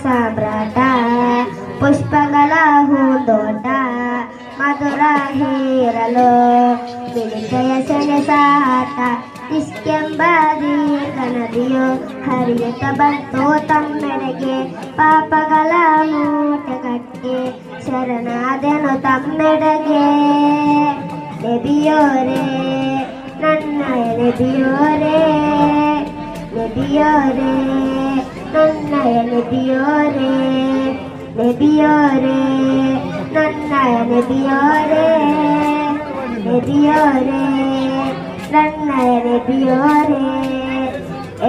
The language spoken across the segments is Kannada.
ಸಾಮ್ರಾಟ ಪುಷ್ಪಗಳ ಹೂದೋಟ ಮಧುರ ಹೀರಲು ಬಿಳಿಕೆಯ ಸೆಣಸಾಟ ಇಸ್ಕೆಂಬಾದಿ ನದಿಯು ಹರಿಯುತ್ತ ಬಂತು ತಮ್ಮೆಡೆಗೆ ಪಾಪಗಳ ಮೂಟೆ ಕಟ್ಟಿ ಶರಣಾದೆನು ತಮ್ಮೆಡೆಗೆ ನಬಿಯೋರೇ ನನ್ನಯ ನಬಿಯೋರೇ ನಬಿಯೋರೇ ನನ್ನಯ ನಬಿಯೋರೇ ನಬಿಯೋರೇ ನನ್ನಯ ನಬಿಯೋರೇ ನಬಿಯೋರೇ ನನ್ನಯ ನಬಿಯೋರೇ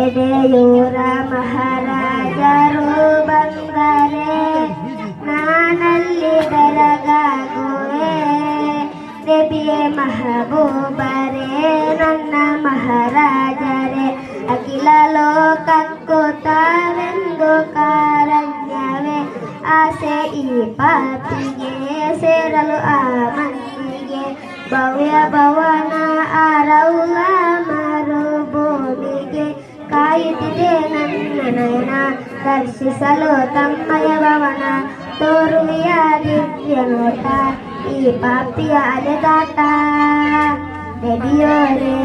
ಎಡೆಯೂರ ಮಹಾರಾಜರು ಬಂದರೆ ನಾನಲ್ಲಿ ಬೆರಗಾಗುವೆ ನಬಿಯೇ ಮಹಬೂಬರೇ ನನ್ನ ಮಹಾರಾಜರೇ ಅಖಿಲ ಲೋಕಕ್ಕೂ ತಾವೆಂದು ಕಾರಣ್ಯವೇ ಆಸೆ ಈ ಪಾಪಿಗೆ ಸೇರಲು ಆ ಮಂದಿಗೆ ಭವ್ಯ ಭವನ ಆರೌಲ ಮರುಭೂಮಿಗೆ ಕಾಯುತ್ತಿದೆ ನನ್ನ ನಯನ ದರ್ಶಿಸಲು ತಮ್ಮಯ ಭವನ ತೋರುವಿಯ ದಿವ್ಯ ನೋಟ ಈ ಪಾಪಿಯ ಅಲೆದಾಟ ನಬಿಯೋರೇ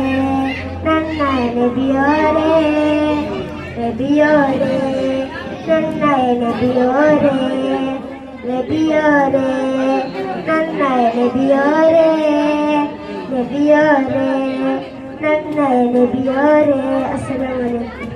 ನನ್ನಯ ನಬಿಯೋರೇ ನಬಿಯೋರೇ ನನ್ನಯ ನಬಿಯೋರೇ ನಬಿಯೋರೇ ನನ್ನಯ ನಬಿಯೋರೇ ನಬಿಯೋರೇ ನನ್ನಯ ನಬಿಯೋರೇ. ಅಸ್ಸಲಾಮು ಅಲೈಕುಂ.